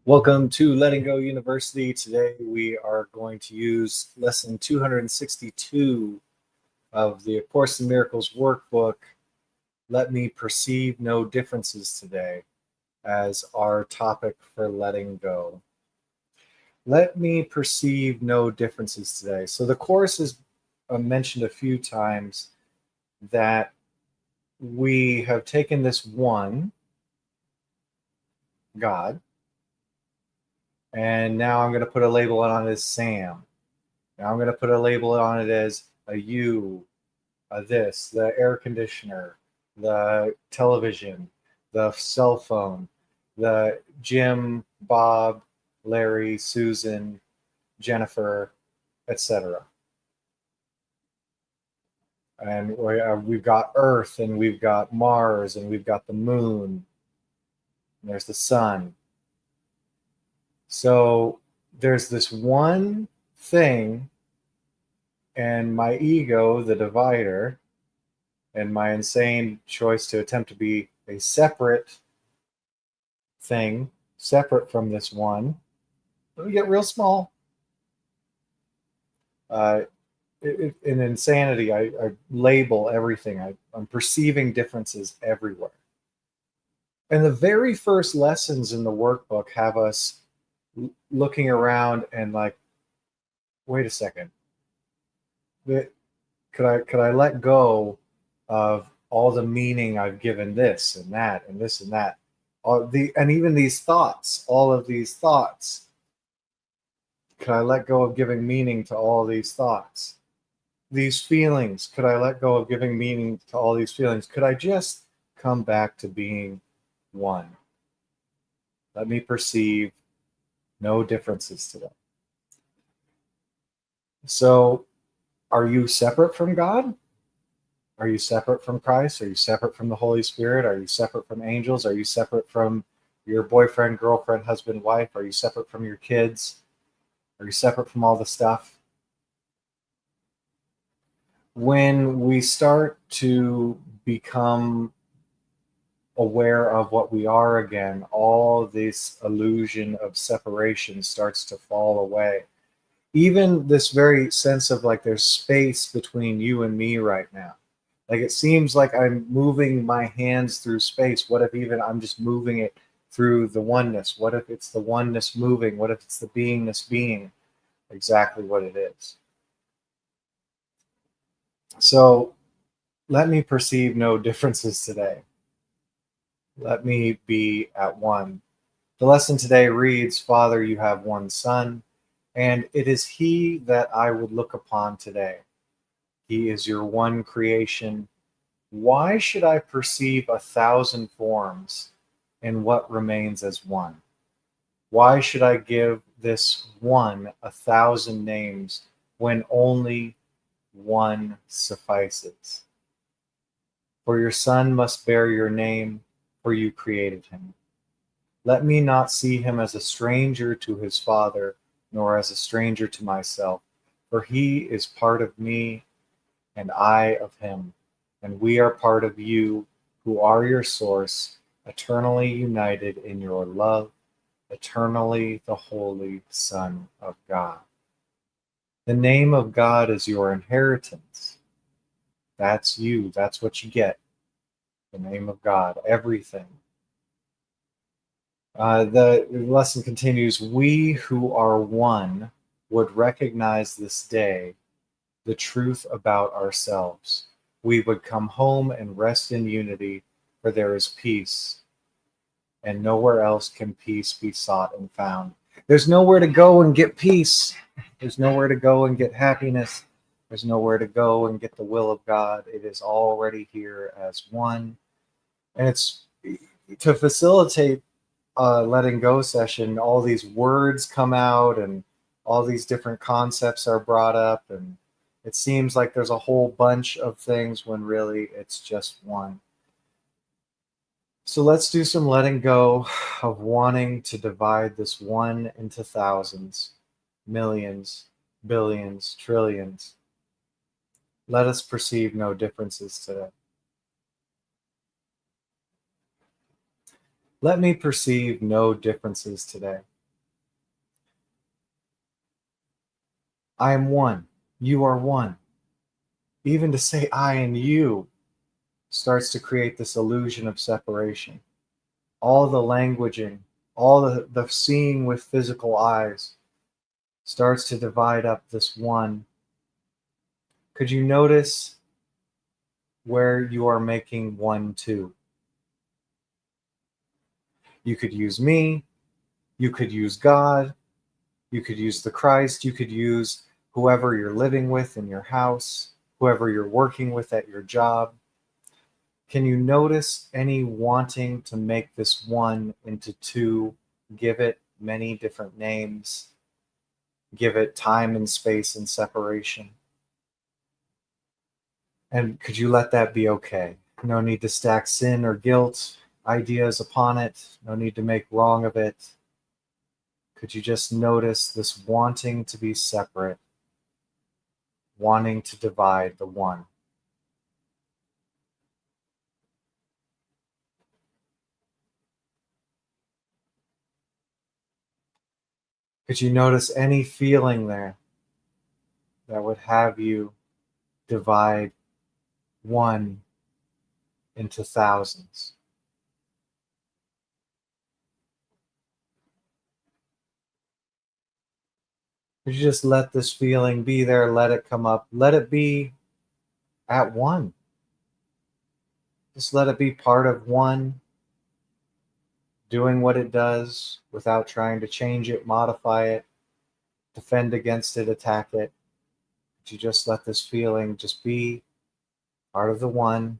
Welcome to Letting Go University. Today we are going to use lesson 262 of the A Course in Miracles workbook, Let Me Perceive No Differences Today, as our topic for letting go. Let me perceive no differences today. So the Course has mentioned a few times that we have taken this one, God, and now I'm going to put a label on it as Sam. Now I'm going to put a label on it as a you, a this, the air conditioner, the television, the cell phone, the Jim, Bob, Larry, Susan, Jennifer, etc. And we've got Earth, and we've got Mars, and we've got the moon, and there's the sun. So there's this one thing, and my ego, the divider, and my insane choice to attempt to be a separate thing, separate from this one, we get real small. In insanity, I label everything. I'm perceiving differences everywhere. And the very first lessons in the workbook have us looking around and like, wait a second. Could I let go of all the meaning I've given this and that and this and that, and even these thoughts, all of these thoughts? Could I let go of giving meaning to all these thoughts? These feelings, could I let go of giving meaning to all these feelings? Could I just come back to being one? Let me perceive no differences today. So, are you separate from God? Are you separate from Christ? Are you separate from the Holy Spirit? Are you separate from angels? Are you separate from your boyfriend, girlfriend, husband, wife? Are you separate from your kids? Are you separate from all the stuff? When we start to become aware of what we are again, all this illusion of separation starts to fall away. Even this very sense of like there's space between you and me right now. Like it seems like I'm moving my hands through space. What if even I'm just moving it through the oneness? What if it's the oneness moving? What if it's the beingness being exactly what it is? So let me perceive no differences today. Let me be at one. The lesson today reads, Father, you have one Son, and it is he that I would look upon today. He is your one creation. Why should I perceive 1,000 forms in what remains as one? Why should I give this one 1,000 names when only one suffices? For your Son must bear your name, for you created him. Let me not see him as a stranger to his Father, nor as a stranger to myself, for he is part of me, and I of him, and we are part of you, who are your source, eternally united in your love, eternally the Holy Son of God. The name of God is your inheritance. That's you. That's what you get. The name of God, everything. The lesson continues, we who are one would recognize this day the truth about ourselves. We would come home and rest in unity, for there is peace, and nowhere else can peace be sought and found. There's nowhere to go and get peace. There's nowhere to go and get happiness. There's nowhere to go and get the will of God. It is already here as one. And it's to facilitate a letting go session, all these words come out and all these different concepts are brought up, and it seems like there's a whole bunch of things when really it's just one. So let's do some letting go of wanting to divide this one into thousands, millions, billions, trillions. Let us perceive no differences today. Let me perceive no differences today. I am one. You are one. Even to say I and you starts to create this illusion of separation. All the languaging, all the seeing with physical eyes starts to divide up this one. Could you notice where you are making one, two? You could use me, you could use God, you could use the Christ, you could use whoever you're living with in your house, whoever you're working with at your job. Can you notice any wanting to make this one into two, give it many different names, give it time and space and separation? And could you let that be okay? No need to stack sin or guilt ideas upon it, no need to make wrong of it. Could you just notice this wanting to be separate, wanting to divide the one? Could you notice any feeling there that would have you divide one into thousands? Could you just let this feeling be there, let it come up, let it be at one? Just let it be part of one, doing what it does without trying to change it, modify it, defend against it, attack it. Could you just let this feeling just be part of the one?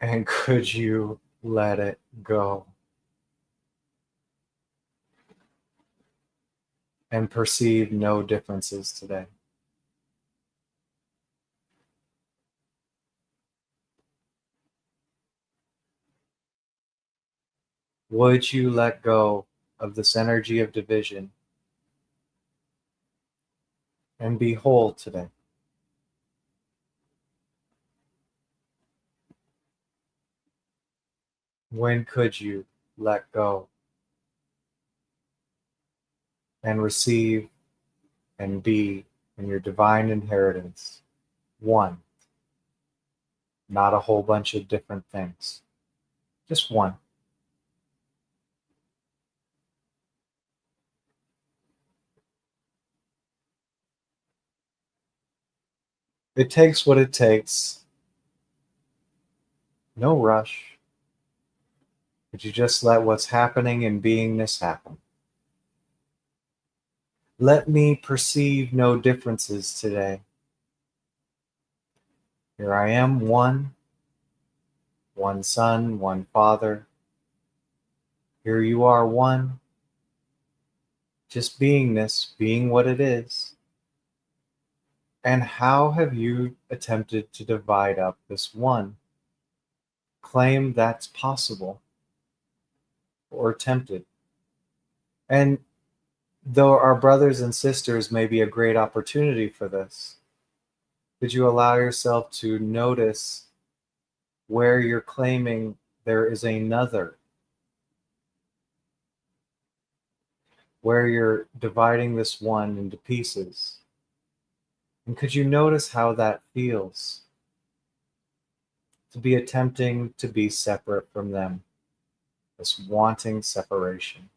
And could you let it go and perceive no differences today? Would you let go of this energy of division and be whole today? When could you let go and receive and be in your divine inheritance one, not a whole bunch of different things, just one? It takes what it takes, no rush. Could you just let what's happening in beingness happen? Let me perceive no differences today. Here I am, one Son, one Father. Here you are, one, just beingness, being what it is. And how have you attempted to divide up this one? Claim that's possible or tempted. And though our brothers and sisters may be a great opportunity for this, could you allow yourself to notice where you're claiming there is another, where you're dividing this one into pieces? And could you notice how that feels to be attempting to be separate from them, this wanting separation?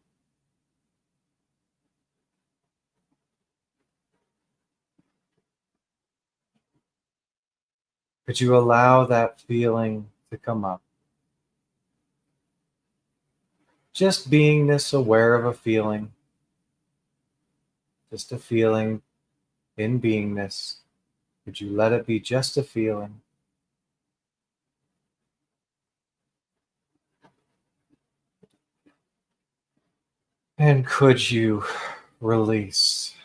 Could you allow that feeling to come up? Just beingness, aware of a feeling, just a feeling in beingness. Could you let it be just a feeling? And could you release?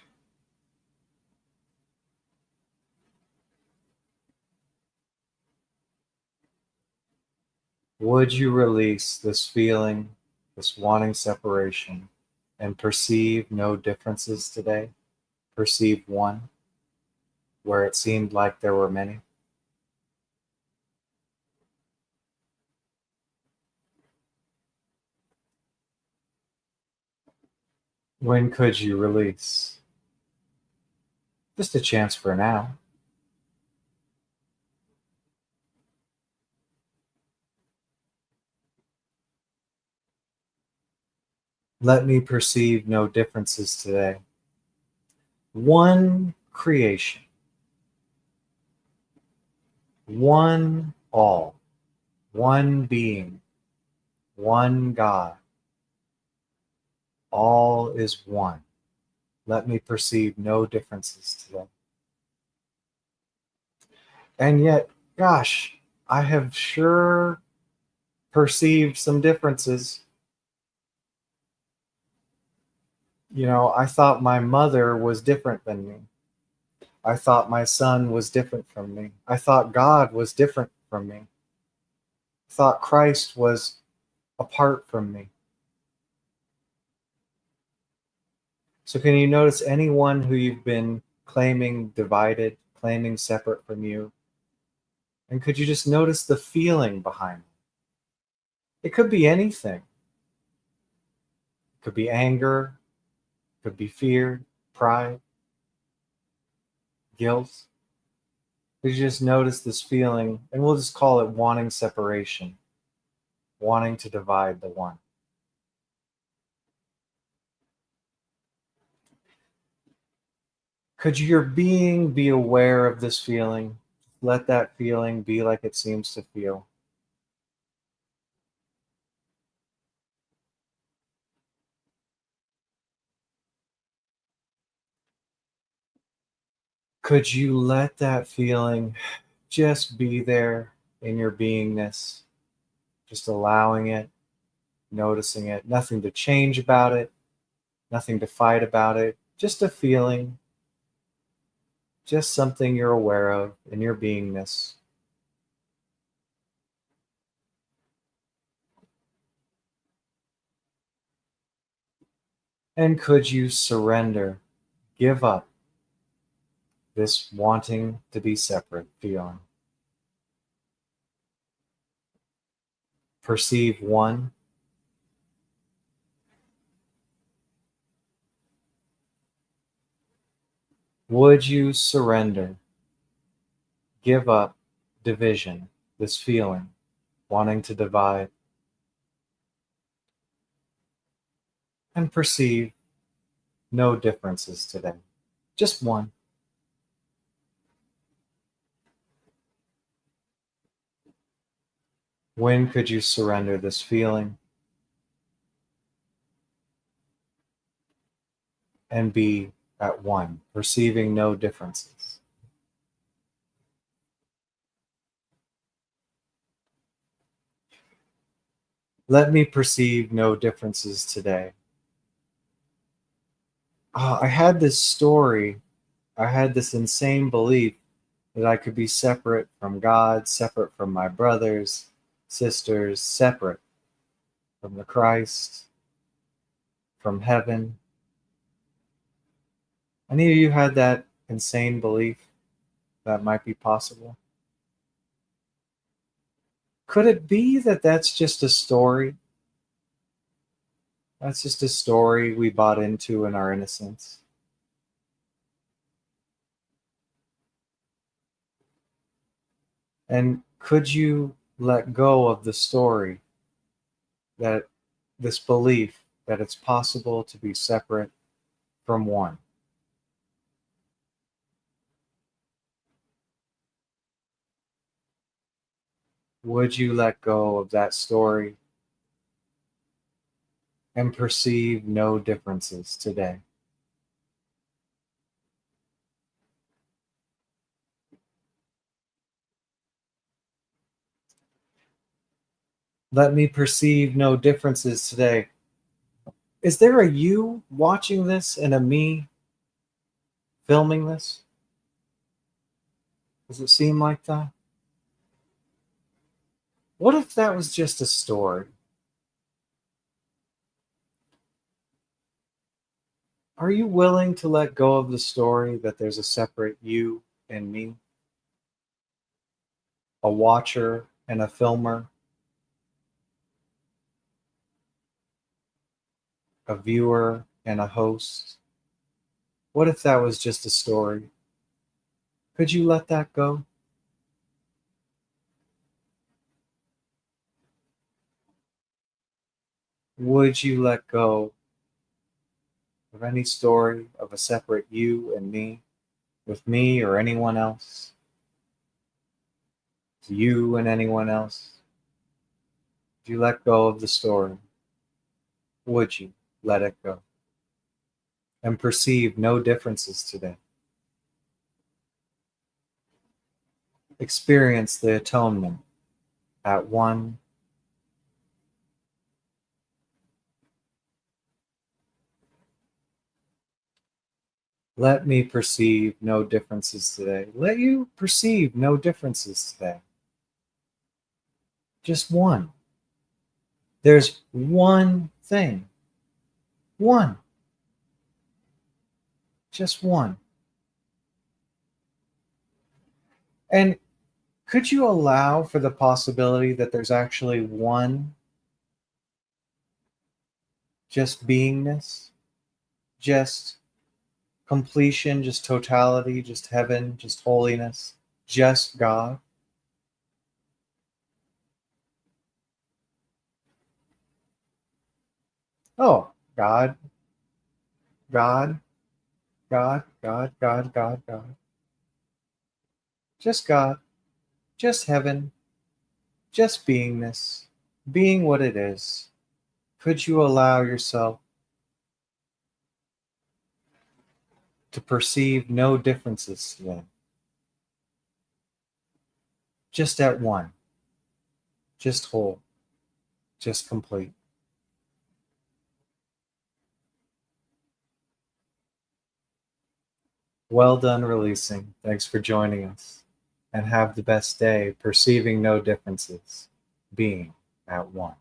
Would you release this feeling, this wanting separation, and perceive no differences today? Perceive one where it seemed like there were many. When could you release? Just a chance for now. Let me perceive no differences today. One creation, one all, one being, one God. All is one. Let me perceive no differences today. And yet, gosh, I have sure perceived some differences. I thought my mother was different than me. I thought my son was different from me. I thought God was different from me. I thought Christ was apart from me. So can you notice anyone who you've been claiming divided, claiming separate from you? And could you just notice the feeling behind it? It could be anything. It could be anger, it could be fear, pride, guilt. Could you just notice this feeling, and we'll just call it wanting separation, wanting to divide the one. Could your being be aware of this feeling? Let that feeling be like it seems to feel. Could you let that feeling just be there in your beingness, just allowing it, noticing it, nothing to change about it, nothing to fight about it, just a feeling, just something you're aware of in your beingness. And could you surrender, give up this wanting to be separate feeling? Perceive one. Would you surrender, give up division, this feeling, wanting to divide, and perceive no differences today? Just one. When could you surrender this feeling and be at one, perceiving no differences? Let me perceive no differences today. I had this story, I had this insane belief that I could be separate from God, separate from my brothers, sisters, separate from the Christ, from heaven. Any of you had that insane belief that might be possible? Could it be that that's just a story? That's just a story we bought into in our innocence. And could you let go of the story, that this belief that it's possible to be separate from one? Would you let go of that story and perceive no differences today? Let me perceive no differences today. Is there a you watching this and a me filming this? Does it seem like that? What if that was just a story? Are you willing to let go of the story that there's a separate you and me, a watcher and a filmer, a viewer and a host? What if that was just a story? Could you let that go? Would you let go of any story of a separate you and me, with me or anyone else, you and anyone else? Would you let go of the story? Would you let it go and perceive no differences today? Experience the atonement at one. Let me perceive no differences today. Let you perceive no differences today. Just one. There's one thing. One. Just one. And could you allow for the possibility that there's actually one just beingness, just completion, just totality, just heaven, just holiness, just God? Oh, God, God, God, God, God, God, God. Just God, just heaven, just beingness, being what it is. Could you allow yourself to perceive no differences today? Just at one, just whole, just complete. Well done releasing. Thanks for joining us. And have the best day perceiving no differences, being at one.